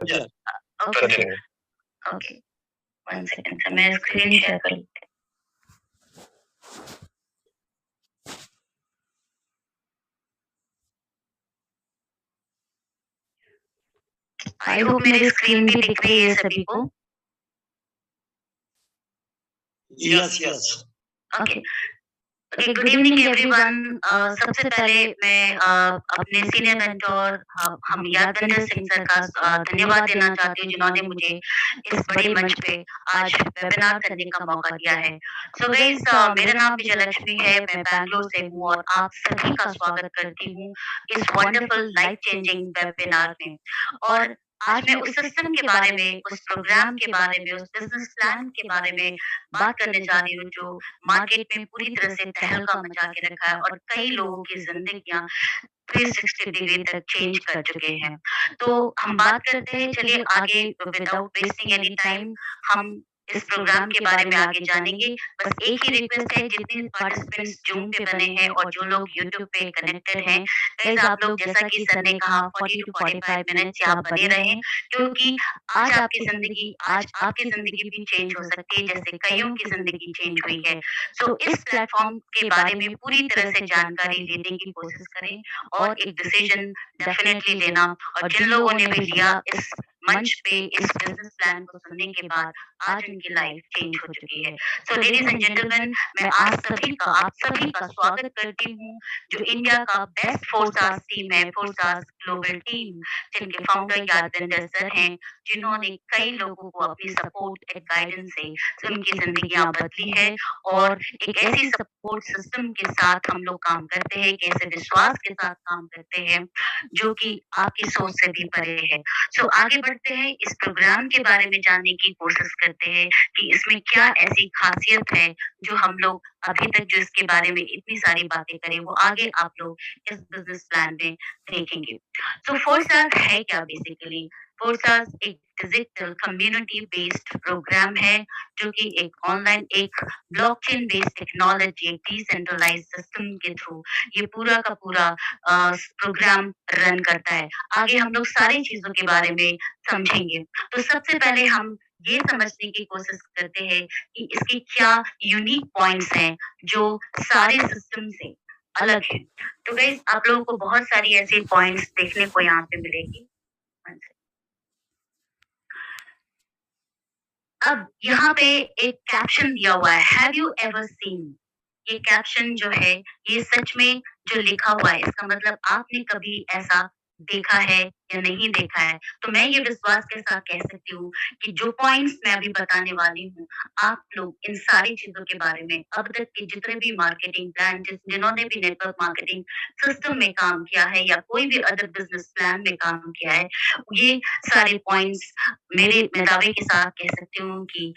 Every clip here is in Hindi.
या okay, continue. Okay, 1 second sir, मैं स्क्रीन शेयर कर लेती हूँ। आई होप मेरी स्क्रीन भी दिख रही है सभी को। Yes, yes. Okay, okay, good evening everyone. सबसे पहले मैं अपने सीनियर मेंटर हम यादविंदर सिंह सर का धन्यवाद देना चाहती हूँ जिन्होंने मुझे इस बड़े मंच पे आज वेबिनार करने का मौका दिया है। सो गाइस, मेरा नाम विजय लक्ष्मी है, मैं बैंगलोर से हूँ और आप सभी का स्वागत करती हूँ इस वंडरफुल लाइफ चेंजिंग वेबिनार में। और आज मैं उस सिस्टम के बारे में, उस प्रोग्राम के बारे में, उस बिजनेस प्लान के बारे में बात करने जा रही हूँ जो मार्केट में पूरी तरह से तहलका मचा के रखा है और कई लोगों की जिंदगियां 360 डिग्री तक चेंज कर चुके हैं। तो हम बात करते हैं, चलिए आगे विदाउट वेस्टिंग एनी टाइम हम इस प्रोग्राम के बारे में आगे जानेंगे। बस एक ही रिक्वेस्ट है, जितने पार्टिसिपेंट्स जूम पे बने हैं और जो लोग यूट्यूब पे कनेक्टेड हैं, गाइस आप लोग जैसा कि सर ने कहा 40 टू 45 मिनट से आप बने रहें, क्योंकि आज आपकी जिंदगी भी चेंज हो सकती है जैसे कईयों की जिंदगी चेंज हुई है। सो इस प्लेटफॉर्म के बारे में पूरी तरह से जानकारी लेने की कोशिश करें और एक डिसीजन डेफिनेटली लेना। और जिन लोगों ने भी लिया इस मंच पे इस बिजनेस प्लान को सुनने के बाद आज उनकी लाइफ चेंज हो चुकी है। सो लेडीज एंड जेंटलमैन, मैं आज आप सभी का स्वागत करती हूँ जो इंडिया का बेस्ट 4 स्टार्स टीम है, 4 स्टार्स ग्लोबल टीम, जिनके फाउंडर यादविंदर सर हैं, जिन्होंने कई लोगों को अपनी सपोर्ट एंड गाइडेंस से उनकी जिंदगियां बदली है। और एक ऐसी सपोर्ट सिस्टम के साथ हम लोग काम करते हैं, एक ऐसे विश्वास के साथ काम करते हैं जो कि आपकी सोच से भी परे है। सो आगे बढ़ते हैं, इस प्रोग्राम के बारे में जानने की कोशिश करते हैं कि इसमें क्या ऐसी खासियत है जो हम लोग अभी तक जो इसके बारे में इतनी सारी बातें करें वो आगे आप लोग इस बिजनेस प्लान में देखेंगे। तो फोरस्टार्स है क्या बेसिकली? फोरस्टार्स एक डिजिटल कम्युनिटी बेस्ड प्रोग्राम है जो कि एक ऑनलाइन एक blockchain based technology decentralised system के थ्रू ये पूरा का पूरा प्रोग्राम रन करता है। आगे हम लोग सारी चीजों के बारे में समझेंगे। तो सबसे पहले हम ये समझने की कोशिश करते हैं कि इसके क्या यूनिक पॉइंट्स हैं जो सारे सिस्टम से अलग है। तो गाइस आप लोगों को बहुत सारी ऐसे पॉइंट्स देखने को यहाँ पे मिलेगी। अब यहाँ पे एक कैप्शन दिया हुआ है, हैव यू एवर सीन। ये कैप्शन जो है ये सच में जो लिखा हुआ है इसका मतलब आपने कभी ऐसा देखा है या नहीं देखा है। तो मैं ये विश्वास के साथ कह सकती हूँ कि जो पॉइंट्स मैं अभी बताने वाली हूँ आप लोग इन सारी चीजों के बारे में अब तक के जितने भी मार्केटिंग प्लान जिन्होंने भी नेटवर्क मार्केटिंग सिस्टम में काम किया है या कोई भी अदर बिजनेस प्लान में काम किया है, ये सारे पॉइंट्स मैं दावे के साथ कह सकती हूँ कि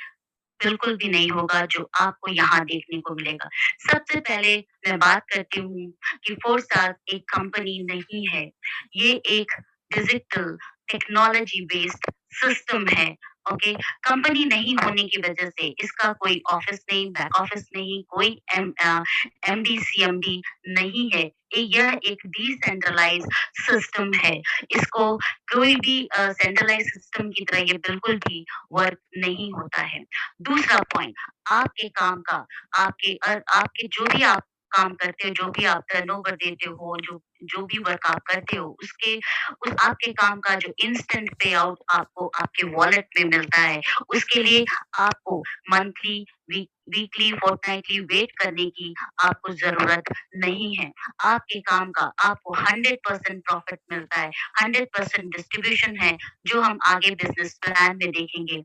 बिल्कुल भी नहीं होगा जो आपको यहाँ देखने को मिलेगा। सबसे पहले मैं बात करती हूँ कि फोर स्टार एक कंपनी नहीं है, ये एक डिजिटल टेक्नोलॉजी बेस्ड सिस्टम है। ओके, कंपनी नहीं होने की वजह से इसका कोई ऑफिस नहीं, बैक ऑफिस नहीं, कोई एमडी सीएमडी नहीं है। यह एक डिसेंट्रलाइज सिस्टम है। इसको कोई भी सेंट्रलाइज सिस्टम की तरह ये बिल्कुल भी वर्क नहीं होता है। दूसरा पॉइंट, आपके काम का आपके जो भी आप काम करते हो, जो भी आप टर्नओवर देते हो, जो भी वर्क आप करते हो, उसके उस आपके काम का जो इंस्टेंट पे आउट आपको आपके वॉलेट में मिलता है, उसके लिए आपको मंथली वीकली फोर्टनाइटली वेट करने की आपको जरूरत नहीं है। आपके काम का आपको 100% प्रॉफिट मिलता है, 100% डिस्ट्रीब्यूशन है जो हम आगे बिजनेस प्लान में देखेंगे।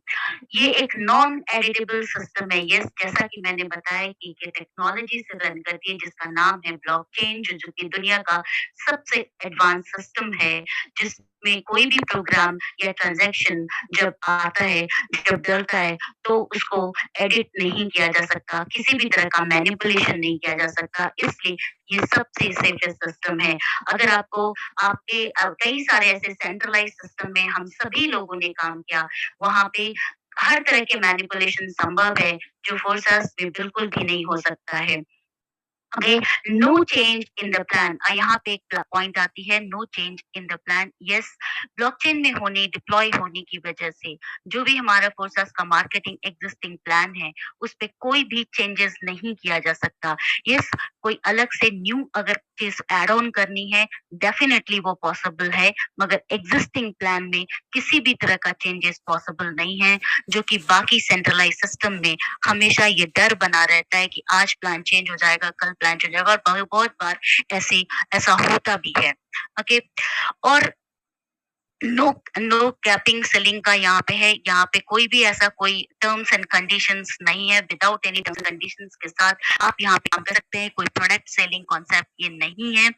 ये एक नॉन एडिटेबल सिस्टम है। यस, जैसा कि मैंने बताया कि ये टेक्नोलॉजी से रन करती है जिसका नाम है ब्लॉकचेन, जो कि दुनिया का सबसे एडवांस सिस्टम है जिसमें कोई भी प्रोग्राम या ट्रांजैक्शन जब आता है, जब डलता है तो उसको एडिट नहीं किया जा सकता, किसी भी तरह का मैनिपुलेशन नहीं किया जा सकता। इसलिए ये सबसे सेफेस्ट सिस्टम है। अगर आपको आपके कई सारे ऐसे सेंट्रलाइज सिस्टम में हम सभी लोगों ने काम किया, वहां पे हर तरह के मैनिपुलेशन संभव है जो फोर्सेस में बिल्कुल भी नहीं हो सकता है। Okay, no change in the plan. यहाँ पे एक पॉइंट आती है, no change in the plan. Yes, blockchain में होने डिप्लॉय होने की वजह से जो भी हमारा फोर्सेस का मार्केटिंग एग्जिस्टिंग प्लान है उस पे कोई भी चेंजेस नहीं किया जा सकता। यस, कोई अलग से न्यू अगर चीज एड ऑन करनी है डेफिनेटली वो पॉसिबल है, मगर एग्जिस्टिंग प्लान में किसी भी तरह का चेंजेस पॉसिबल नहीं है, जो कि बाकी सेंट्रलाइज सिस्टम में हमेशा ये डर बना रहता है कि आज प्लान चेंज हो जाएगा, कल प्लान चेंज हो जाएगा, और बहुत बार ऐसा होता भी है। ओके, और नो नो कैपिंग सेलिंग का यहाँ पे है, यहाँ पे कोई भी ऐसा कोई टर्म्स एंड कंडीशंस नहीं है। Without any terms and conditions के साथ आप यहाँ पे काम कर सकते हैं, कोई प्रोडक्ट सेलिंग कॉन्सेप्ट ये नहीं है।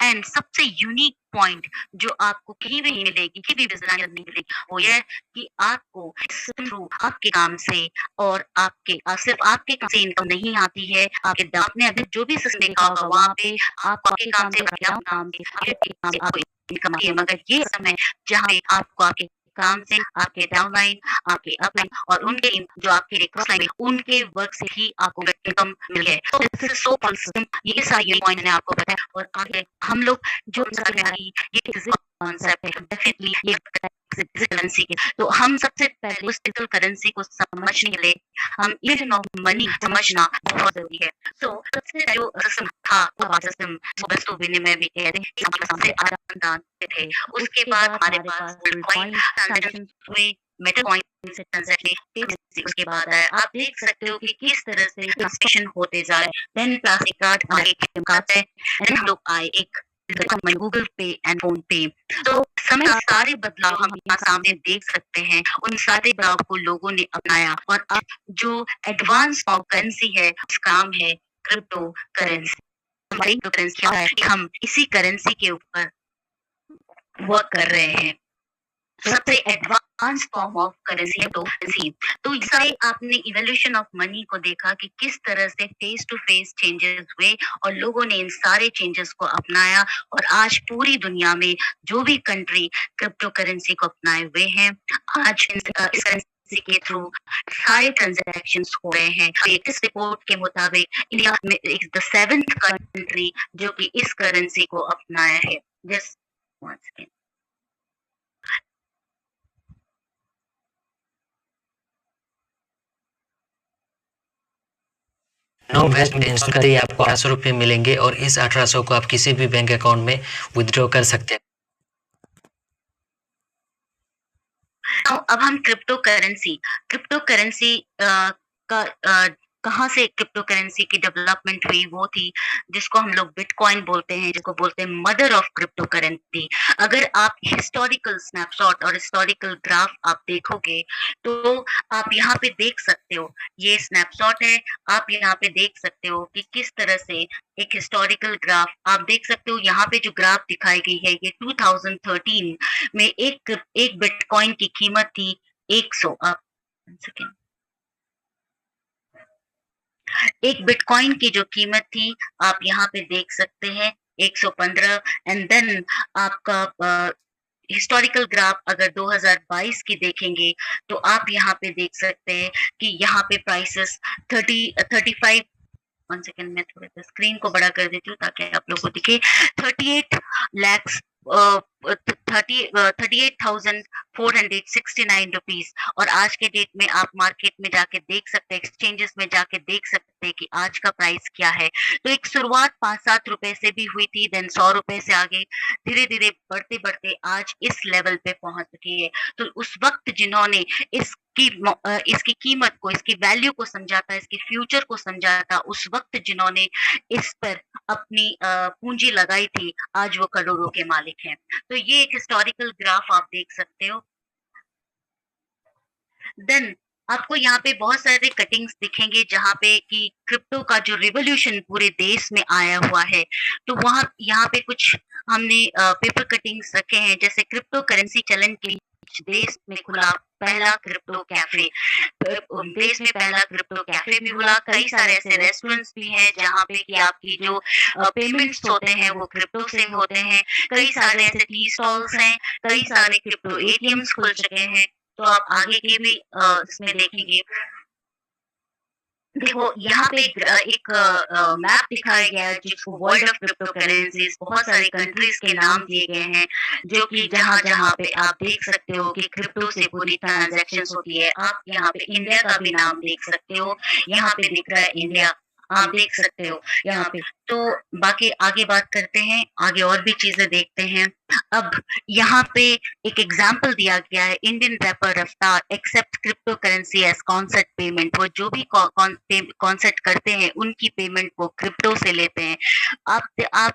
एंड सबसे यूनिक पॉइंट जो आपको कहीं भी नहीं मिलेगी, कहीं भी बिजनेस नहीं मिलेगी, वो ये है कि आपको थ्रू आपके काम से और आपके सिर्फ आपके काम से इनकम नहीं आती है। आपने अभी जो भी सिस्टम देखा होगा वहाँ पे आपको आपके काम से आपको इनकम आती है, मगर ये समय जहाँ पे आपको आपके काम से, आपके डाउनलाइन, आपके अपलाइन और उनके जो आपके क्रॉस लाइन उनके वर्क से ही आपको इनकम मिल है। तो दिस इज सो सिस्टम, ये सारे पॉइंट मैंने आपको बताया। और आगे हम लोग जो समझ में आ रही ये कॉन्सेप्ट है, डेफिनेटली ये करेंसी के, तो हम सबसे पहले उस डिजिटल करेंसी को समझने के लिए हम इवन ऑफ मनी समझना बहुत जरूरी है। तो सबसे जो सिस्टम था वो सिस्टम वस्तु विनिमय भी कहते हैं, सबसे आदान थे। उसके बाद हमारे पास बिटकॉइन ट्रांजैक्शन हुए, मेटल कॉइन से ट्रांजैक्शन, उसके बाद आया। आप देख सकते हो कि किस तरह से ट्रांसमिशन होते जा रहे हैं। देन प्लास्टिक कार्ड आगे है, एंड हम लोग आए एक गूगल पे एंड फोन पे। तो समय सारे बदलाव हम यहाँ सामने देख सकते हैं, उन सारे बदलाव को लोगों ने अपनाया और अब जो एडवांस करेंसी है उसका नाम है क्रिप्टो करेंसी। क्रिप्टो करेंसी क्या है? हम इसी करेंसी के ऊपर वर्क कर रहे हैं। सबसे एडवांस फॉर्म ऑफ करेंसी है करेंसी। तो इससे आपने इवोल्यूशन ऑफ मनी को देखा कि किस तरह से फेस टू फेस चेंजेस हुए और लोगों ने इन सारे चेंजेस को अपनाया, और आज पूरी दुनिया में जो भी कंट्री क्रिप्टो करेंसी को अपनाए हुए हैं, आज इस करेंसी के थ्रू सारे ट्रांजैक्शंस हो रहे हैं। इस रिपोर्ट के मुताबिक इंडिया में द 7th कंट्री जो कि इस करेंसी को अपनाया है। Just one second. No investment install करते ही आपको 1800 रुपये मिलेंगे और इस 1800 को आप किसी भी बैंक अकाउंट में विथड्रॉ कर सकते हैं। अब हम क्रिप्टो करेंसी का कहाँ से क्रिप्टो करेंसी की डेवलपमेंट हुई, वो थी जिसको हम लोग बिटकॉइन बोलते हैं, जिसको बोलते हैं मदर ऑफ क्रिप्टो करेंसी। अगर आप हिस्टोरिकल स्नैपशॉट और हिस्टोरिकल ग्राफ आप देखोगे तो आप यहाँ पे देख सकते हो, ये स्नैपशॉट है, आप यहाँ पे देख सकते हो कि किस तरह से एक हिस्टोरिकल ग्राफ आप देख सकते हो। यहाँ पे जो ग्राफ दिखाई गई है ये 2013 में एक बिटकॉइन की कीमत थी 100। एक बिटकॉइन की जो कीमत थी आप यहाँ पे देख सकते हैं 115। एंड देन आपका हिस्टोरिकल ग्राफ अगर 2022 की देखेंगे तो आप यहाँ पे देख सकते हैं कि यहाँ पे प्राइसेस 35। वन सेकेंड, मैं थोड़ा सा स्क्रीन को बड़ा कर देती हूँ ताकि आप लोगों को दिखे। 38 lakhs 38,469 रुपीज। और आज के डेट में आप मार्केट में जाके देख सकते हैं, एक्सचेंजेस में जाके देख सकते हैं कि आज का प्राइस क्या है। तो एक शुरुआत 5-7 रुपए से भी हुई थी, देन 100 रुपए से आगे धीरे धीरे बढ़ते बढ़ते आज इस लेवल पे पहुंच चुकी है। तो उस वक्त जिन्होंने इसकी कीमत को, इसकी वैल्यू को समझा था, इसके फ्यूचर को समझा था, उस वक्त जिन्होंने इस पर अपनी पूंजी लगाई थी, आज वो करोड़ों के मालिक हैं। तो ये एक हिस्टोरिकल ग्राफ आप देख सकते हो। देन आपको यहाँ पे बहुत सारे कटिंग्स दिखेंगे जहाँ पे कि क्रिप्टो का जो रिवोल्यूशन पूरे देश में आया हुआ है, तो वहाँ यहाँ पे कुछ हमने पेपर कटिंग्स रखे हैं। जैसे क्रिप्टो करेंसी चलन के देश में खुला पहला क्रिप्टो कैफे, देश में पहला क्रिप्टो कैफे भी खुला। कई सारे ऐसे रेस्टोरेंट्स भी हैं जहाँ पे कि आपकी जो पेमेंट्स होते हैं वो क्रिप्टो से होते हैं। कई सारे ऐसे टी स्टॉल्स हैं, कई सारे क्रिप्टो एटीएम्स खुल चुके हैं। तो आप आगे के भी इसमें देखेंगे। देखो यहाँ पे एक मैप दिखाया गया है जिसको वर्ल्ड ऑफ क्रिप्टो करेंसीज, बहुत सारी कंट्रीज के नाम दिए गए हैं, जो कि जहाँ-जहाँ पे आप देख सकते हो कि क्रिप्टो से पूरी ट्रांज़ैक्शंस होती है। आप यहाँ पे इंडिया का भी नाम देख सकते हो, यहाँ पे दिख रहा है इंडिया, आप देख सकते हो यहाँ पे। तो बाकी आगे बात करते हैं, आगे और भी चीज़ें देखते हैं। अब यहाँ पे एक एग्जाम्पल दिया गया है, Indian rapper Raftaar accept crypto currency as concept payment. वो जो भी कॉन्सेप्ट करते हैं उनकी पेमेंट वो क्रिप्टो से लेते हैं। आप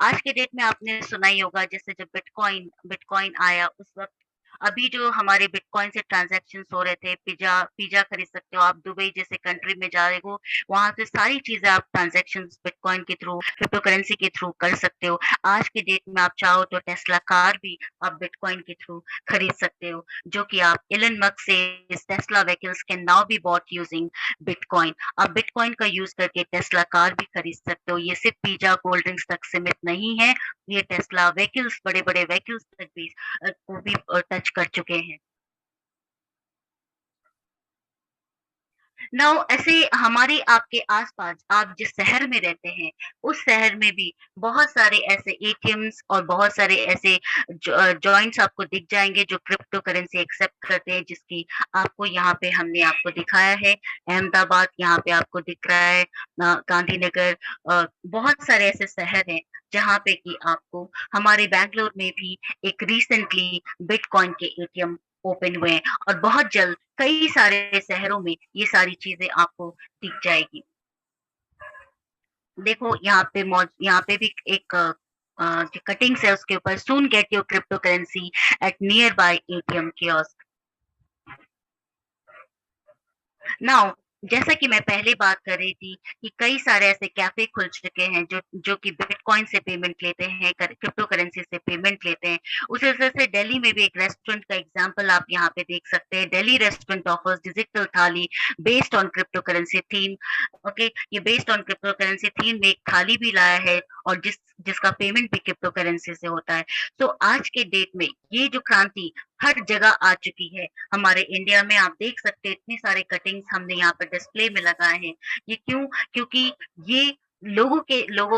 आज के डेट में आपने सुना ही होगा, जैसे जब बिटकॉइन बिटकॉइन आया उस वक्त, अभी जो हमारे बिटकॉइन से ट्रांजैक्शंस हो रहे थे, पिज़्ज़ा पिज़्ज़ा खरीद सकते हो आप, दुबई जैसे कंट्री में जा रहे हो, वहाँ से सारी चीज़ें आप ट्रांजैक्शंस बिटकॉइन के थ्रू, क्रिप्टो करेंसी के थ्रू कर सकते हो। आज के डेट में आप चाहो तो टेस्ला कार भी आप बिटकॉइन के थ्रू खरीद सकते हो, जो कि आप एलन मस्क से Tesla vehicles can now be bought using bitcoin. आप बिटकॉइन का यूज़ करके टेस्ला कार भी खरीद सकते हो। ये सिर्फ पिज़्ज़ा, कोल्ड ड्रिंक्स तक सीमित नहीं है, ये टेस्ला व्हीकल्स, बड़े-बड़े व्हीकल्स तक भी को भी टच कर चुके हैं। नाउ ऐसे हमारे आपके आस-पास, आप जिस शहर में रहते हैं, उस शहर में भी बहुत सारे ऐसे एटीएम्स और बहुत सारे ऐसे जॉइंट्स आपको दिख जाएँगे जो क्रिप्टो करेंसी एक्सेप्ट करते हैं, जिसकी आपको यहाँ पे हमने आपको दिखाया है। अहमदाबाद यहाँ पे आपको दिख रहा है, गांधीनगर, बहुत सारे ऐसे शहर हैं जहाँ पे कि आपको, हमारे बैंगलोर में भी एक रिसेंटली बिटकॉइन के एटीएम ओपन हुए हैं, और बहुत जल्द कई सारे शहरों में ये सारी चीज़ें आपको दिख जाएगी। देखो यहाँ पे भी एक जो कटिंग्स है उसके ऊपर, soon get your crypto currency at nearby ATM kiosk. Now जैसा कि मैं पहले बात कर रही थी कि कई सारे ऐसे कैफ़े खुल चुके हैं जो कि बिटकॉइन से पेमेंट लेते हैं, क्रिप्टो करेंसी से पेमेंट लेते हैं। उसी तरह से दिल्ली में भी एक रेस्टोरेंट का एग्ज़ाम्पल आप यहाँ पे देख सकते हैं। Delhi restaurant offers digital thali based on cryptocurrency theme. Okay, ये based on cryptocurrency theme में एक थाली भी लाया है, और जिसका पेमेंट भी क्रिप्टो करेंसी से होता है। तो आज के डेट में ये जो क्रांति हर जगह आ चुकी है। हमारे इंडिया में आप देख सकते हैं इतनी सारे कटिंग्स हमने यहाँ पर डिस्प्ले में लगाए हैं। ये क्यों? क्योंकि ये लोगों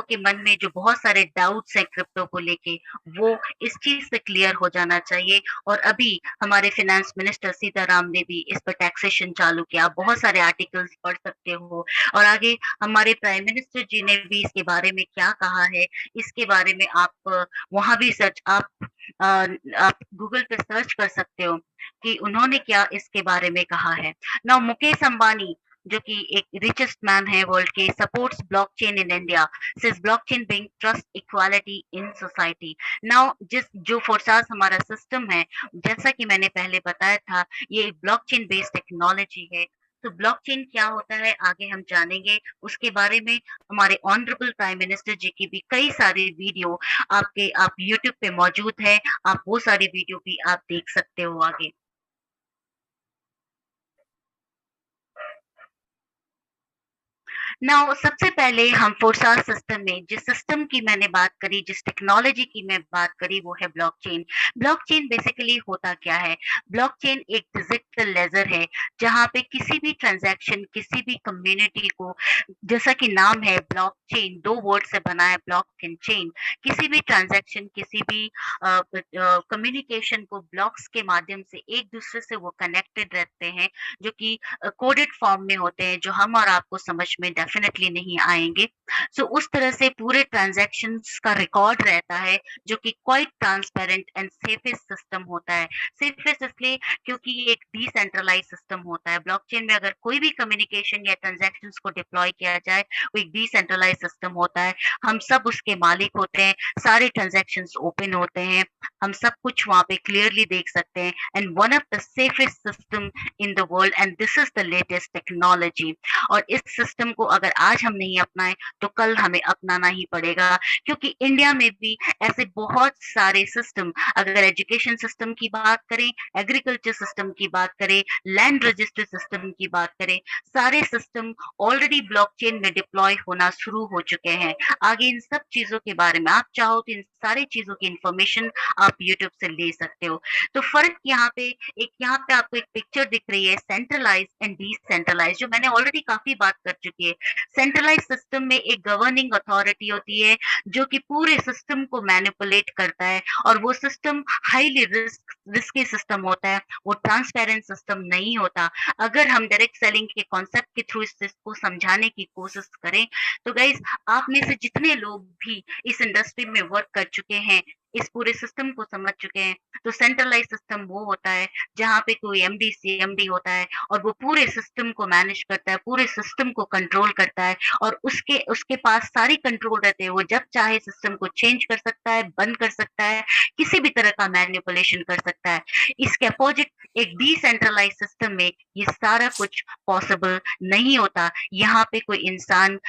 के मन में जो बहुत सारे डाउट्स हैं क्रिप्टो को लेके, वो इस चीज़ से क्लियर हो जाना चाहिए। और अभी हमारे फाइनेंस मिनिस्टर सीताराम ने भी इस पर टैक्सेशन चालू किया। आप बहुत सारे आर्टिकल्स पढ़ सकते हो, और आगे हमारे प्राइम मिनिस्टर जी ने भी इसके बारे में क्या कहा है, इसके बारे में आप वहाँ भी अ, आप गूगल पे सर्च कर सकते हो कि उन्होंने क्या इसके बारे में कहा है। नाउ मुकेश अंबानी, जो कि एक रिचेस्ट मैन है वर्ल्ड के, supports blockchain in India, says blockchain bring trust equality in society. Now जो फोर्सास हमारा सिस्टम है, जैसा कि मैंने पहले बताया था, ये ब्लॉकचेन बेस्ड टेक्नोलॉजी है। तो ब्लॉकचेन क्या होता है आगे हम जानेंगे। उसके बारे में हमारे ऑनरेबल प्राइम मिनिस्टर जी की भी कई सारे वीडियो आप यूट्यूब पे मौजूद है, आप वो सारी वीडियो भी आप देख सकते हो आगे। नाउ सबसे पहले हम फोरसार सिस्टम में जिस सिस्टम की मैंने बात करी, जिस टेक्नोलॉजी की मैं बात करी, वो है ब्लॉकचेन। ब्लॉकचेन बेसिकली होता क्या है? ब्लॉकचेन एक डिजिटल लेजर है, जहाँ पे किसी भी ट्रांजैक्शन, किसी भी कम्युनिटी को, जैसा कि नाम है ब्लॉकचेन, 2 वर्ड से बना है, ब्लॉक एंड चेन। किसी भी ट्रांजैक्शन, किसी भी कम्युनिकेशन को ब्लॉक्स के माध्यम से एक-दूसरे से वो कनेक्टेड रहते हैं, जो कि कोडेड फॉर्म में होते हैं, जो हम और आपको समझ में डेफिनिटली नहीं आएँगे। सो उस तरह से पूरे ट्रांज़ैक्शंस का रिकॉर्ड रहता है, जो कि quite transparent and safest system होता है। सेफेस्ट इसलिए क्योंकि ये एक डिसेंट्रलाइज़्ड सिस्टम होता है। ब्लॉकचेन में अगर कोई भी कम्युनिकेशन या ट्रांज़ैक्शंस को डिप्लॉय किया जाए, वो एक डिसेंट्रलाइज़्ड सिस्टम होता है। हम सब उसके मालिक होते हैं, सारे ट्रांज़ैक्शंस ओपन होते हैं, हम सब कुछ वहाँ पे क्लियरली देख सकते हैं, and one of the safest system in the world, and this is the latest technology. और इस सिस्टम को अगर आज हम नहीं अपनाएँ तो कल हमें अपनाना ही पड़ेगा, क्योंकि इंडिया में भी ऐसे बहुत सारे सिस्टम, अगर एजुकेशन सिस्टम की बात करें, एग्रीकल्चर सिस्टम की बात करें, लैंड रजिस्ट्री सिस्टम की बात करें, सारे सिस्टम ऑलरेडी ब्लॉकचेन में डिप्लॉय होना शुरू हो चुके हैं। आगे इन सब चीज़ों के बारे में आप चाहो तो इन सारी चीज़ों की इन्फॉर्मेशन आप यूट्यूब से ले सकते हो। तो फ़र्क यहाँ पे आपको एक पिक्चर दिख रही है, सेंट्रलाइज़ एंड डिसेंट्रलाइज़, जो मैंने ऑलरेडी काफ़ी बात कर चुकी है। सेंट्रलाइज़ सिस्टम में एक गवर्निंग अथॉरिटी होती है, जो कि पूरे सिस्टम को मैनिपुलेट करता है, और वो सिस्टम हाईली रिस्की सिस्टम होता है, वो ट्रांसपेरेंट सिस्टम नहीं होता। अगर हम डायरेक्ट सेलिंग के कॉन्सेप्ट के थ्रू इस चीज़ को समझाने की कोशिश करें, तो गाइज़ आप में से जितने लोग भी इस इंडस्ट्री में वर्क कर चुके हैं, इस पूरे सिस्टम को समझ चुके हैं, तो सेंट्रलाइज़ सिस्टम वो होता है जहाँ पे कोई एमडी, सीएमडी होता है और वो पूरे सिस्टम को मैनेज करता है, पूरे सिस्टम को कंट्रोल करता है, और उसके पास सारी कंट्रोल रहते हैं। वो जब चाहे सिस्टम को चेंज कर सकता है, बंद कर सकता है, किसी भी तरह का मैनिपुलेशन कर सकता है। इसके अपोजिट एक डिसेंट्रलाइज़ सिस्टम में ये सारा कुछ पॉसिबल नहीं होता। यहाँ पे कोई इंसान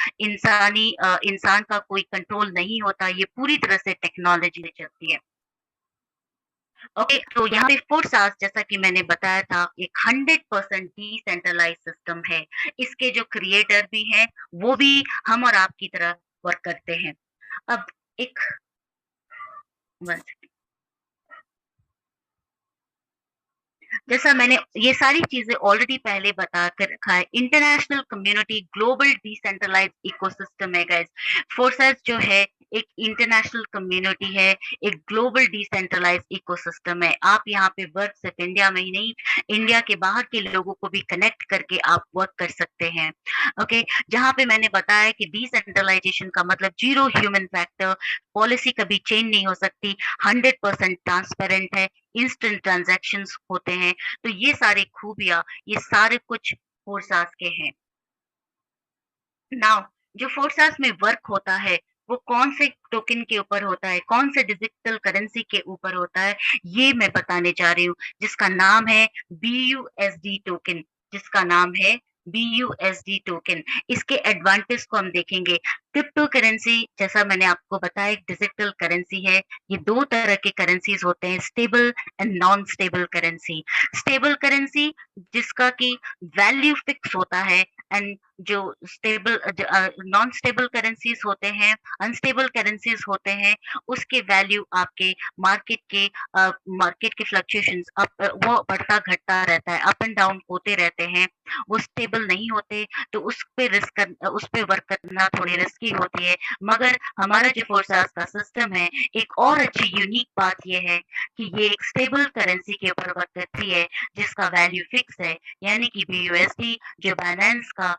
का कोई कंट्रोल नहीं होता, ये पूरी तरह से टेक्नोलॉजी में चलती है। ओके, तो यहाँ पे फोर्सास, जैसा कि मैंने बताया था, एक 100% डिसेंट्रलाइज़ सिस्टम है। इसके जो क्रिएटर भी हैं, वो भी हम और आप की तरह वर्क करते हैं। अब एक 1 सेकंड। जैसा मैंने ये सारी चीज़ें ऑलरेडी पहले बता कर रखा है, international community global decentralised ecosystem है गाइस। फोर्सेस जो है एक इंटरनेशनल कम्युनिटी है, एक ग्लोबल डिसेंट्रलाइज्ड इकोसिस्टम है। आप यहाँ पे वर्क सिर्फ इंडिया में ही नहीं, इंडिया के बाहर के लोगों को भी कनेक्ट करके आप वर्क कर सकते हैं। ओके, जहाँ पे मैंने बताया कि डिसेंट्रलाइजेशन का मतलब जीरो ह्यूमन फैक्टर, पॉलिसी कभी चेंज नहीं हो सकती, 100% ट्रांसपेरेंट है, इंस्टेंट ट्रांजैक्शंस होते हैं। तो ये सारी खूबियाँ, ये सारे कुछ फोर्सास के हैं। नाउ जो फोर्सास में वर्क होता है, वो कौन से टोकन के ऊपर होता है, कौन से डिजिटल करेंसी के ऊपर होता है, ये मैं बताने जा रही हूँ, जिसका नाम है BUSD टोकन, जिसका नाम है BUSD टोकन। इसके एडवांटेज को हम देखेंगे। क्रिप्टो करेंसी, जैसा मैंने आपको बताया, एक डिजिटल करेंसी है। ये 2 तरह के करेंसीज होते हैं, stable and non stable currency. Stable currency जिसका कि वैल्यू फिक्स होता है, एंड जो नॉन स्टेबल करेंसीज होते हैं, अनस्टेबल करेंसीज होते हैं, उसके वैल्यू आपके मार्केट के फ्लक्चुएशंस वो बढ़ता घटता रहता है, अप एंड डाउन होते रहते हैं, वो स्टेबल नहीं होते, तो उस पे वर्क करना थोड़ी रिस्की होती है। मगर हमारा जो फोर्सास का सिस्टम है, एक और अच्छी यूनिक बात ये है कि ये एक स्टेबल करेंसी के ऊपर वर्क करती है, जिसका वैल्यू फिक्स है, यानी कि BUSD जो बाइनेंस का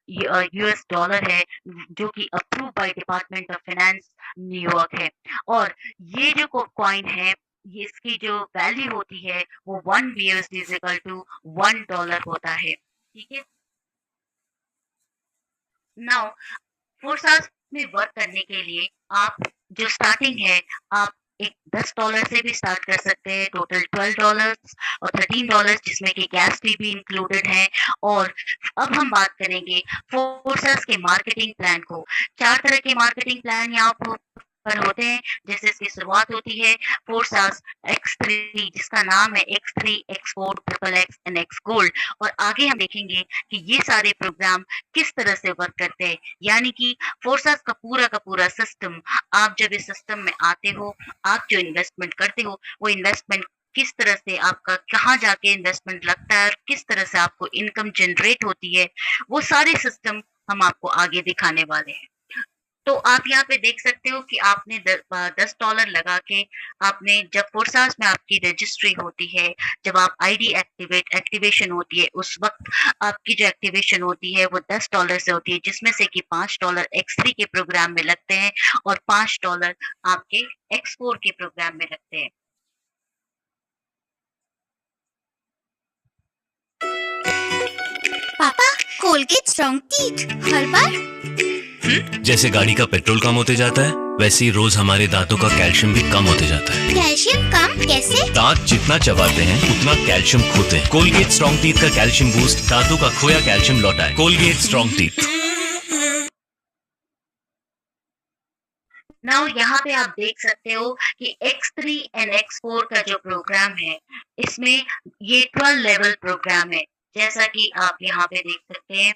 US डॉलर है, जो कि approve by department of finance New York है। और ये जो कॉइन है, ये इसकी जो वैल्यू होती है, वो 1 BUSD इज इक्वल टू $1 होता है। ठीक है। नाउ फोर्सास में वर्क करने के लिए आप जो स्टार्टिंग है, आप एक $10 से भी स्टार्ट कर सकते हैं, टोटल $12 और $13 जिसमें कि गैस फी भी इंक्लूडेड है। और अब हम बात करेंगे फोर्सेस के मार्केटिंग प्लान को। 4 तरह के मार्केटिंग प्लान यहाँ पर होते हैं। जैसे इसकी शुरुआत होती है फोर्सास X3, जिसका नाम है X3, X4, XXX and X gold. और आगे हम देखेंगे कि ये सारे प्रोग्राम किस तरह से वर्क करते हैं, यानी कि फोर्सास का पूरा सिस्टम। आप जब इस सिस्टम में आते हो, आप जो इन्वेस्टमेंट करते हो, वो इन्वेस्टमेंट किस तरह से आपका कहाँ जाके इन्वेस्टमेंट लगता है, किस तरह से आपको इनकम जनरेट होती है, वो सारे सिस्टम हम आपको आगे दिखाने वाले हैं। तो आप यहाँ पे देख सकते हो कि आपने $10 लगा के, आपने जब फोर्सास में आपकी रजिस्ट्री होती है, जब आप ID एक्टिवेशन होती है, उस वक्त आपकी जो एक्टिवेशन होती है वो $10 से होती है, जिसमें से कि $5 X3 के प्रोग्राम में लगते हैं और $5 आपके X4 के प्रोग्राम में लगते हैं। पापा, कोलगेट स्ट्रॉन्ग टीथ हर बार। जैसे गाड़ी का पेट्रोल कम होते जाता है, वैसे ही रोज हमारे दांतों का कैल्शियम भी कम होते जाता है। कैल्शियम कम कैसे? दांत जितना चबाते हैं उतना कैल्शियम खोते हैं। कोलगेट स्ट्रॉन्ग टीथ का कैल्शियम बूस्ट दांतों का खोया कैल्शियम लौटाए। Colgate strong teeth. नाउ यहाँ पे आप देख सकते हो कि X3 एंड X4 का जो प्रोग्राम है, इसमें ये 12 लेवल प्रोग्राम है। जैसा कि आप यहाँ पे देख सकते हैं,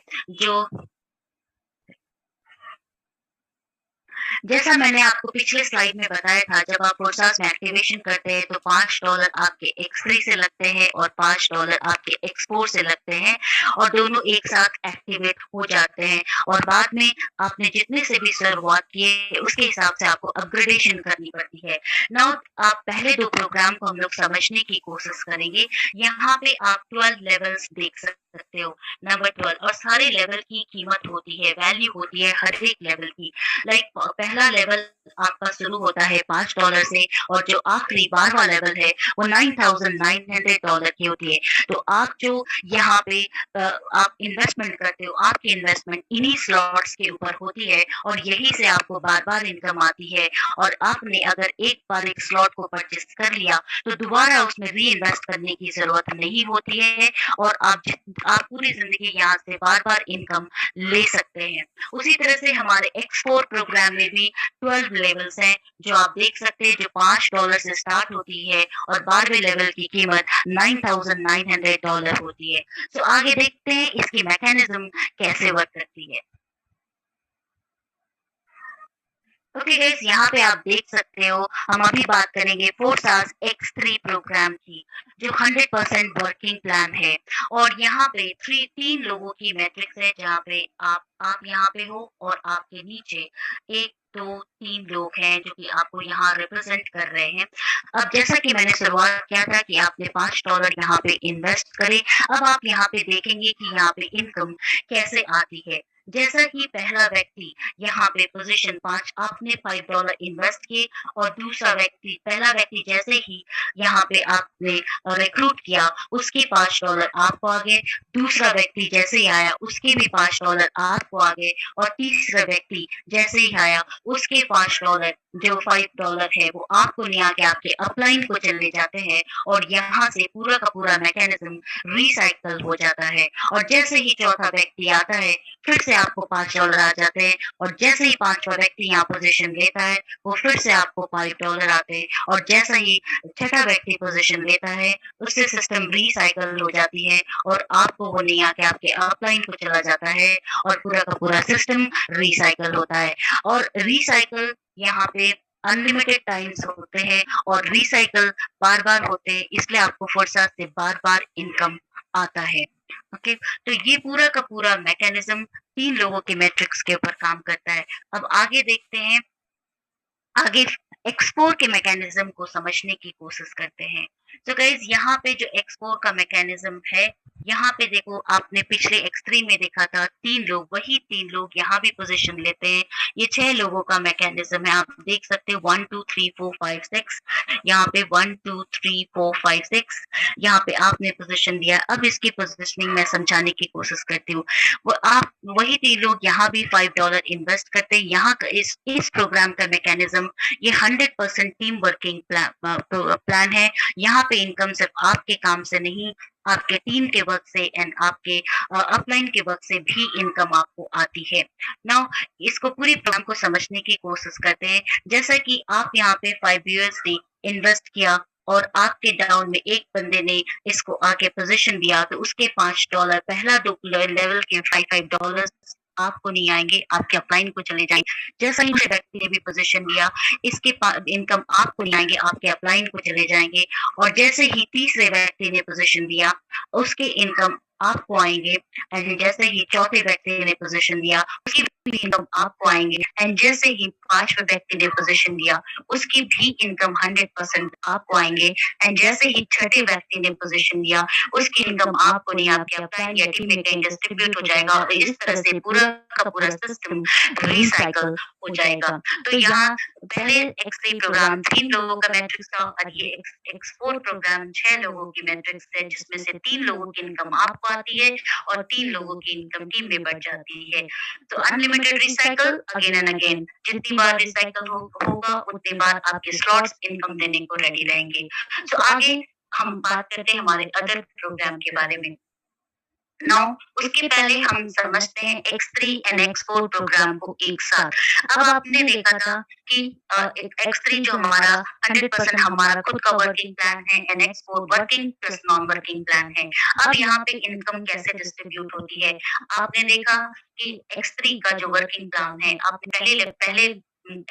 जैसा मैंने आपको पिछले स्लाइड में बताया था, जब आप फोर्सास में एक्टिवेशन करते हैं तो $5 आपके X3 से लगते हैं और $5 आपके X4 से लगते हैं और दोनों एक साथ एक्टिवेट हो जाते हैं और बाद में आपने जितने से भी शुरुआत किए उसके हिसाब से आपको अपग्रेडेशन करनी पड़ती है। नाउ आप पहले 2 प्रोग्राम को हम लोग समझने की कोशिश करेंगे। यहाँ पे आप 12 लेवल्स देख सकते हो, नंबर 12 और सारे लेवल की कीमत होती है, वैल्यू होती है हर एक लेवल की। लाइक पहला लेवल आपका शुरू होता है $5 से और जो आखिरी 12वां लेवल है वो $9,900 की होती है। तो आप जो यहाँ पे आप इन्वेस्टमेंट करते हो, आपकी इन्वेस्टमेंट इन्हीं स्लॉट्स के ऊपर होती है और यही से आपको बार-बार इनकम आती है और आपने अगर एक बार एक स्लॉट को परचेस कर लिया तो दोबारा उसमें री-इन्वेस्ट करने की ज़रूरत नहीं होती है और आप पूरी ज़िंदगी यहाँ से बार-बार इनकम ले सकते हैं। उसी तरह से हमारे X4 प्रोग्राम में भी 12 लेवल्स हैं, जो आप देख सकते हैं, जो $5 से स्टार्ट होती है और 12वें लेवल की कीमत $9,900 होती है। तो आगे देखते हैं इसकी मैकेनिज्म कैसे वर्क करती है। ओके गाइस, यहाँ पे आप देख सकते हो, हम अभी बात करेंगे फोर्सास X3 प्रोग्राम की, जो 100% वर्किंग प्लान है और यहाँ पे 3 लोगों की मैट्रिक्स है, जहाँ पे आप यहाँ पे हो और आपके नीचे 1, 2, 3 लोग हैं जो कि आपको यहाँ रिप्रेजेंट कर रहे हैं। अब जैसा कि मैंने शुरुआत किया था कि आपने $5 यहाँ पे इन्वेस्ट करे, अब आप यहाँ पे देखेंगे कि यहाँ पे इनकम कैसे आती है। जैसा कि पहला व्यक्ति यहाँ पे पोजीशन 5 आपने $5 इन्वेस्ट किए और पहला व्यक्ति जैसे ही यहाँ पे आपने रिक्रूट किया उसके $5 आपको आ गए, दूसरा व्यक्ति जैसे ही आया उसके भी $5 आपको आ गए और तीसरा व्यक्ति जैसे ही आया उसके $5 जो $5 है वो आपको नहीं आके आपके अपलाइन को चले जाते हैं और यहाँ से पूरा का पूरा मैकेनिज्म रिसाइकल हो जाता है और जैसे ही चौथा व्यक्ति आता है फिर से आपको $5 आ जाते हैं और जैसे ही 5वां व्यक्ति यहाँ पोजीशन लेता है वो फिर से आपको $5 आते हैं और जैसा ही छठा व्यक्ति पोजीशन लेता है उससे सिस्टम रिसाइकल हो जाती है और आपको वो नहीं आके आपके अपलाइन को चला जाता है और पूरा का पूरा सिस्टम रिसाइकल होता है और रिसाइकल यहाँ पे अनलिमिटेड टाइम्स होते हैं और रिसाइकल बार-बार होते हैं, इसलिए आपको फोर्सास से बार-बार इनकम आता है। ओके, तो ये पूरा का पूरा मैकेनिज्म 3 लोगों के मैट्रिक्स के ऊपर काम करता है। अब आगे देखते हैं, आगे X4 के मैकेनिज्म को समझने की कोशिश करते हैं। तो गाइस, यहाँ पे जो X4 का मैकेनिज्म है, यहाँ पे देखो आपने पिछले X3 में देखा था 3 लोग, वही 3 लोग यहाँ भी पोजीशन लेते हैं। ये 6 लोगों का मैकेनिज्म है, आप देख सकते हो 1 2 3 4 5 6, यहाँ पे 1 2 3 4 5 6, यहाँ पे आपने पोजीशन दिया। अब इसकी पोजीशनिंग मैं समझाने की कोशिश करती हूँ। वही 3 लोग यहाँ भी $5 इन्वेस्ट करते हैं। यहाँ का इस प्रोग्राम का मैकेनिज्म ये 100% टीम वर्किंग प्लान है। यहाँ पे इनकम सिर्फ आपके काम से नहीं, आपके टीम के वर्क से एंड आपके अपलाइन के वर्क से भी इनकम आपको आती है। नाउ इसको पूरी प्रोग्राम को समझने की कोशिश करते हैं। जैसा कि आप यहाँ पे $5 इन्वेस्ट किया और आपके डाउन में एक बंदे ने इसको आके पोजीशन दिया तो उसके $5 पहला लेवल के $5 आपको नहीं आएंगे, आपके अपलाइन को चले जाएंगे। जैसा ही व्यक्ति ने भी पोजीशन दिया, इसके इनकम आपको नहीं आएंगे, आपके अपलाइन को चले जाएंगे और जैसे ही तीसरे व्यक्ति ने पोजीशन दिया उसके इनकम आपको आएंगे एंड जैसे ही चौथे व्यक्ति ने पोजीशन दिया उसकी भी इनकम आपको आएंगे एंड जैसे ही 5वें व्यक्ति ने पोजीशन दिया उसकी भी इनकम 100% आपको आएंगे एंड जैसे ही छठे व्यक्ति ने पोजीशन दिया उसकी इनकम आपको नहीं, आपके अपलाइन या टीम में कहीं डिस्ट्रीब्यूट हो जाएगा और इस तरह से पूरा का पूरा सिस्टम रिसाइकल हो जाएगा। तो यहाँ पहले X3 प्रोग्राम 3 लोगों का मैट्रिक्स था और ये X4 प्रोग्राम 6 लोगों की मैट्रिक्स है, जिसमें से 3 लोगों की इनकम आपको आती है और 3 लोगों की इनकम टीम में बढ़ जाती है। तो unlimited recycle again and again, जितनी बार रिसाइकल होगा उतनी बार आपके स्लॉट्स इनकम देने को रेडी रहेंगे। तो आगे हम बात करते हैं हमारे अदर प्रोग्राम के बारे में। नाउ उसके पहले हम समझते हैं X3 एंड X4 प्रोग्राम को एक साथ। अब आपने देखा था कि X3 जो हमारा 100% हमारा खुद का वर्किंग प्लान है and X4 working plus non working plan है। अब यहाँ पे इनकम कैसे डिस्ट्रीब्यूट होती है? आपने देखा कि X3 का जो वर्किंग प्लान है, आपने पहले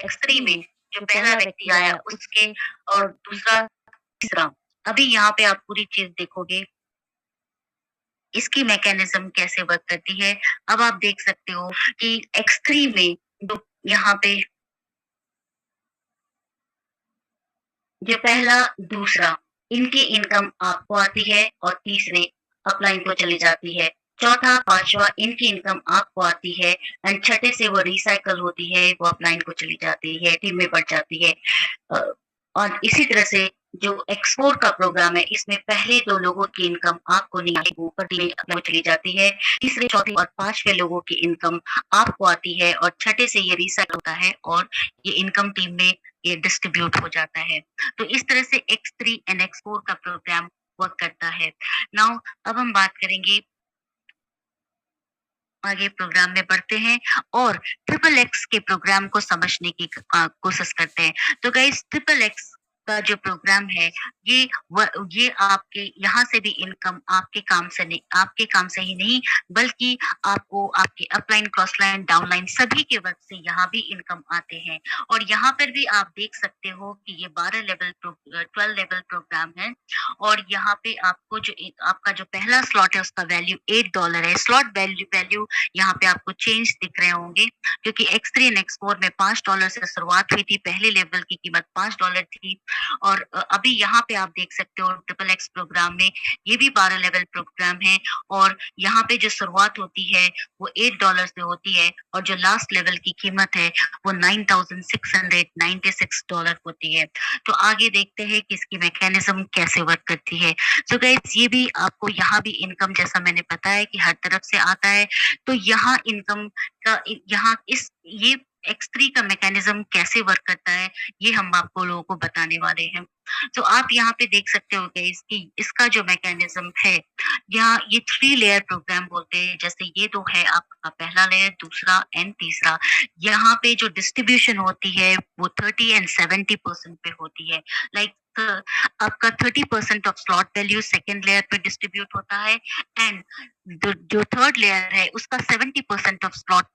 X3 में जो पहला व्यक्ति आया उसके और दूसरा तीसरा। अभी यहाँ पे आप पूरी चीज देखोगे इसकी मैकेनिज्म कैसे वर्क करती है। अब आप देख सकते हो कि X3 में जो यहाँ पे जो पहला दूसरा इनकी इनकम आपको आती है और तीसरे अपलाइन को चली जाती है। चौथा पांचवा इनकी इनकम आपको आती है एंड छठे से वो रिसाइकल होती है, वो अपलाइन को चली जाती है, टीम में बढ़ जाती है। और इसी तरह से जो X4 का प्रोग्राम है इसमें पहले 2 लोगों की इनकम आपको नहीं आती, ऊपर टीम चली जाती है। तीसरे चौथे और पांचवे लोगों की इनकम आपको आती है और छठे से ये रिसाइकल होता है और ये इनकम टीम में ये डिस्ट्रीब्यूट हो जाता है। तो इस तरह से X3 एंड X4 का प्रोग्राम वर्क करता है। नाउ अब हम बात करेंगे, आगे प्रोग्राम में बढ़ते हैं और ट्रिपल एक्स के प्रोग्राम को समझने की कोशिश करते हैं। तो गाइस ट्रिपल एक्स का जो प्रोग्राम है ये आपके यहाँ से भी इनकम आपके काम से ही नहीं बल्कि आपको आपके अपलाइन, क्रॉस लाइन, डाउनलाइन सभी के वर्क से यहाँ भी इनकम आते हैं। और यहाँ पर भी आप देख सकते हो कि ये 12 लेवल प्रोग्राम है और यहाँ पे आपको जो आपका जो पहला स्लॉट है उसका वैल्यू $8 है। स्लॉट वैल्यू यहाँ पे आपको चेंज दिख रहे होंगे क्योंकि X3 एंड X4 में $5 से शुरुआत हुई थी, पहले लेवल की कीमत $5 थी और अभी यहाँ पे आप देख सकते हो ट्रिपल एक्स प्रोग्राम में ये भी 12 लेवल प्रोग्राम है और यहाँ पे जो शुरुआत होती है वो $8 से होती है और जो लास्ट लेवल की कीमत है वो $9,696 होती है। तो आगे देखते हैं कि इसकी मैकेनिज्म कैसे वर्क करती है। सो गाइस ये भी आपको यहाँ भी इनकम जैसा मैंने बताया कि हर तरफ से आता है, तो यहाँ इनकम का ये X3 का मैकेनिज्म कैसे वर्क करता है ये हम आपको लोगों को बताने वाले हैं। तो आप यहाँ पे देख सकते हो गाइस कि इसका जो मैकेनिज्म है यहाँ ये 3 लेयर प्रोग्राम बोलते हैं। जैसे ये 2 है आपका पहला लेयर, दूसरा एंड तीसरा। यहाँ पे जो डिस्ट्रीब्यूशन होती है वो 30 एंड 70% पे होती है। लाइक आपका 30% of slot value second layer पे डिस्ट्रीब्यूट होता है एंड जो थर्ड लेयर है उसका 70% ऑफ स्लॉट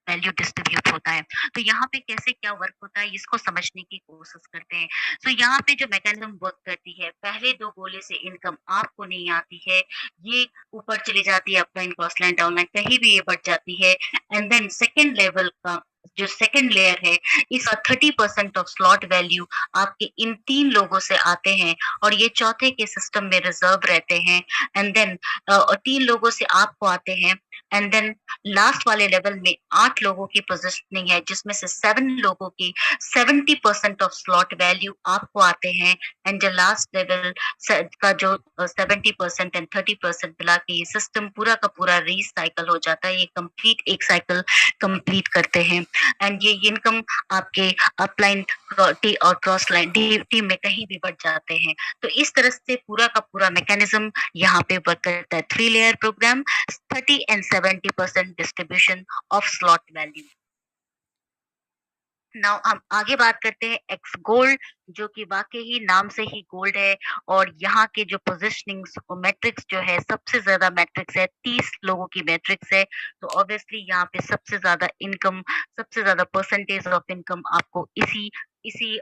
वैल्यू डिस्ट्रीब्यूट होता है। तो यहाँ पे कैसे क्या वर्क होता है इसको समझने की कोशिश करते हैं। तो यहाँ पे जो मैकेनिज्म वर्क करती है, पहले 2 गोले से इनकम आपको नहीं आती है, ये ऊपर चली जाती है, अपलाइन, क्रॉस लाइन, डाउनलाइन कहीं भी ये बढ़ जाती है एंड देन सेकेंड लेवल का जो सेकेंड लेयर है इसका 30% ऑफ स्लॉट वैल्यू आपके इन 3 लोगों से आते हैं और ये चौथे के सिस्टम में रिजर्व रहते हैं एंड देन 3 लोगों से आपको आते हैं एंड देन लास्ट वाले लेवल में 8 लोगों की पोजीशनिंग है जिसमें से 7 लोगों की 70% ऑफ स्लॉट वैल्यू आपको आते हैं एंड जो लास्ट लेवल का जो 70% एंड 30% मिला के ये सिस्टम पूरा का पूरा रिसाइकल हो जाता है। ये कंप्लीट एक साइकिल कंप्लीट करते हैं एंड ये इनकम आपके अपलाइन और क्रॉस लाइन टीम में कहीं भी बढ़ जाते हैं। तो इस तरह से पूरा का पूरा मैकेनिज्म यहाँ पे वर्क करता है। 3 layer programme, 30 and 70% distribution of slot value. Now हम आगे बात करते हैं एक्स गोल्ड, जो कि वाकई ही नाम से ही गोल्ड है और यहाँ के जो पोजिशनिंग मैट्रिक्स जो है सबसे ज्यादा मैट्रिक्स है, 30 लोगों की मैट्रिक्स है। तो ऑब्वियसली यहाँ पे सबसे ज्यादा इनकम, सबसे ज्यादा परसेंटेज ऑफ इनकम आपको इसी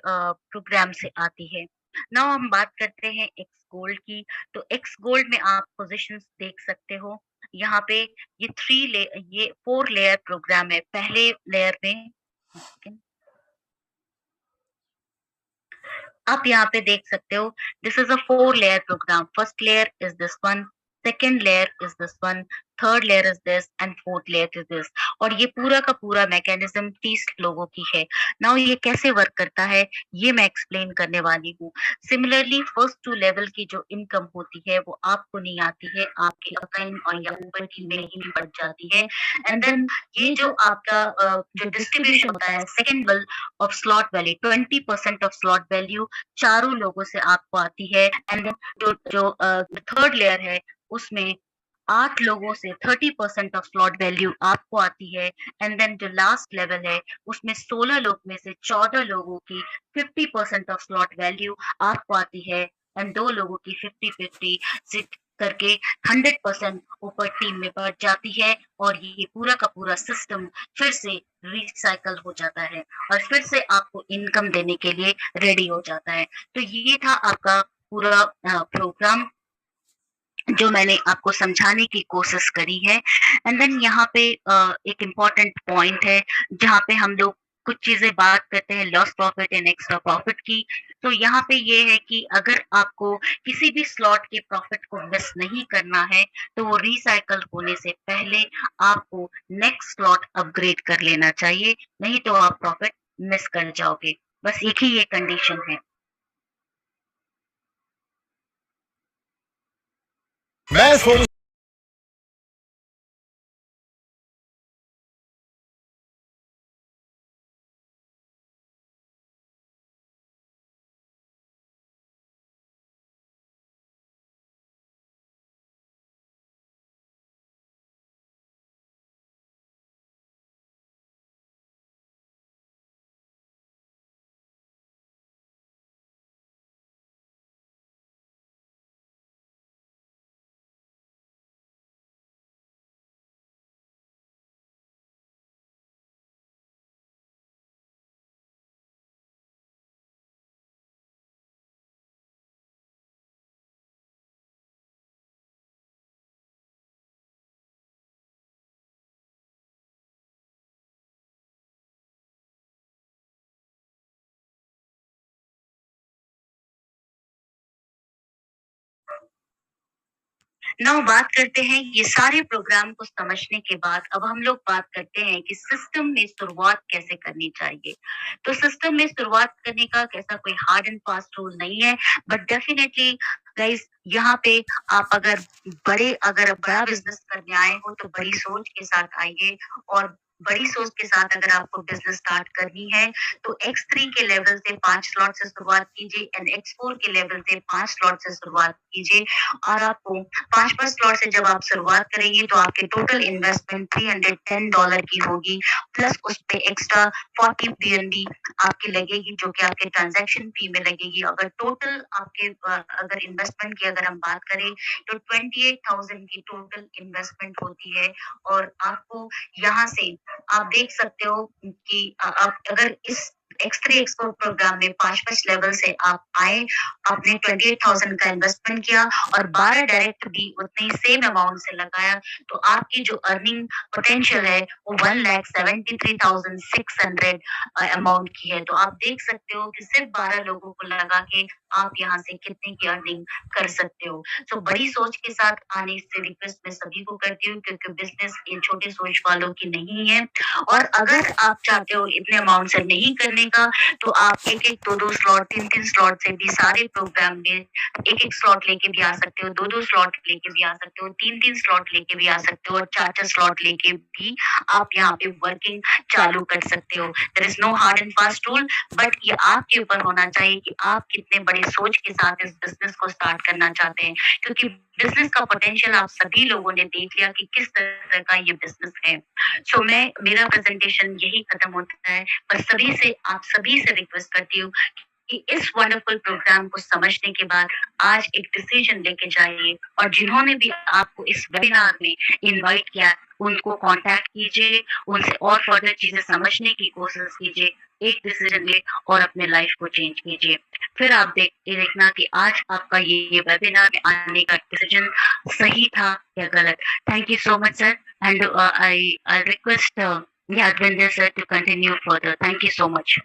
प्रोग्राम से आती है। नाउ हम बात करते हैं एक्स गोल्ड की। तो एक्स गोल्ड में आप पोजीशंस देख सकते हो, यहाँ पे ये 4 लेयर प्रोग्राम है। पहले लेयर में आप यहाँ पे देख सकते हो, this is a 4 layer programme. First layer is this one, second layer is this one, third layer is this and fourth layer is this. और ये पूरा का पूरा मैकेनिज्म 30 लोगों की है। नाउ ये कैसे वर्क करता है ये मैं एक्सप्लेन करने वाली हूँ। सिमिलरली फर्स्ट 2 लेवल की जो इनकम होती है वो आपको नहीं आती है, आपके अपलाइन और या ऊपर की में ही बढ़ जाती है एंड देन ये जो आपका जो डिस्ट्रीब्यूशन होता है second level of slot value, 20% of slot value चारों लोगों से आपको आती है एंड देन जो थर्ड लेयर है उसमें 8 लोगों से 30% ऑफ स्लॉट वैल्यू आपको आती है एंड देन जो लास्ट लेवल है उसमें 16 लोग में से 14 लोगों की 50% ऑफ स्लॉट वैल्यू आपको आती है एंड 2 लोगों की 50-50 से करके 100% ऊपर टीम में बढ़ जाती है और ये पूरा का पूरा सिस्टम फिर से रिसाइकल हो जाता है और फिर से आपको इनकम देने के लिए रेडी हो जाता है। तो ये था आपका पूरा प्रोग्राम जो मैंने आपको समझाने की कोशिश करी है एंड देन यहाँ पे एक इम्पोर्टेंट पॉइंट है जहाँ पे हम लोग कुछ चीजें बात करते हैं loss profit and extra profit की। तो यहाँ पे ये है कि अगर आपको किसी भी स्लॉट के प्रॉफिट को मिस नहीं करना है तो वो रिसाइकल होने से पहले आपको नेक्स्ट स्लॉट अपग्रेड कर लेना चाहिए, नहीं तो आप प्रॉफिट मिस कर जाओगे। बस एक ही ये कंडीशन है। मैं सोनू नाउ बात करते हैं ये सारे प्रोग्राम को समझने के बाद अब हम लोग बात करते हैं कि सिस्टम में शुरुआत कैसे करनी चाहिए। तो सिस्टम में शुरुआत करने का कैसा कोई हार्ड एंड फास्ट रूल नहीं है, बट डेफिनेटली गाइस यहाँ पे आप अगर बड़ा बिजनेस करने आए हो तो बड़ी सोच के साथ आइए और बड़ी सोच के साथ अगर आपको बिजनेस स्टार्ट करनी है तो X3 के लेवल से 5 स्लॉट से शुरुआत कीजिए एंड X4 के लेवल से 5 स्लॉट से शुरुआत कीजिए और आपको 5 स्लॉट से जब आप शुरुआत करेंगे तो आपके टोटल इन्वेस्टमेंट $310 की होगी प्लस उस पे एक्स्ट्रा 40 BNB आपकी लगेगी जो कि आपके ट्रांजैक्शन फी में लगेगी। अगर टोटल आपके अगर इन्वेस्टमेंट की अगर हम बात करें तो 28,000 की टोटल इन्वेस्टमेंट होती है और आपको यहाँ से आप देख सकते हो कि आप अगर इस X3 एक्सपो प्रोग्राम में 5 लेवल से आप आए, आपने 28,000 का इन्वेस्टमेंट किया और 12 डायरेक्ट भी उतने ही सेम अमाउंट से लगाया तो आपकी जो अर्निंग पोटेंशियल है वो 1,73,600 अमाउंट की है। तो आप देख सकते हो कि सिर्फ 12 लोगों को लगा के आप यहाँ से कितने की अर्निंग कर सकते हो। तो बड़ी सोच के साथ आने से रिक्वेस्ट मैं सभी को करती हूँ क्योंकि बिजनेस इन छोटे सोच वालों की नहीं है और अगर आप चाहते हो इतने अमाउंट से नहीं करने का तो आप एक 2 स्लॉट 3 स्लॉट से भी सारे प्रोग्राम में एक स्लॉट लेके भी आ सकते हो, 2 स्लॉट लेके भी आ सकते हो, 3 स्लॉट लेके भी आ सकते हो और 4 स्लॉट लेके भी आप यहाँ पे वर्किंग चालू कर सकते हो। There is no hard and fast rule but ये आपके ऊपर होना चाहिए कि आप कितने बड़े सोच के साथ इस बिजनेस को स्टार्ट करना चाहते हैं क्योंकि बिजनेस का पोटेंशियल आप सभी लोगों ने देख लिया कि किस तरह का ये बिजनेस है। सो मेरा प्रेजेंटेशन यही खत्म होता है। पर आप सभी से रिक्वेस्ट करती हूँ कि इस वंडरफुल प्रोग्राम को समझने के बाद आज एक डिसीजन लेके जाइए और जिन्होंने भी आपको इस वेबिनार में इनवाइट किया उनको कांटेक्ट कीजिए, उनसे और फर्दर चीजें समझने की कोशिश कीजिए, एक डिसीजन ले और अपने लाइफ को चेंज कीजिए। फिर आप देखना कि आज आपका ये वेबिनार में आने का डिसीजन सही था या गलत। Thank you so much sir and I request Yadvinder sir to continue further. Thank you so much.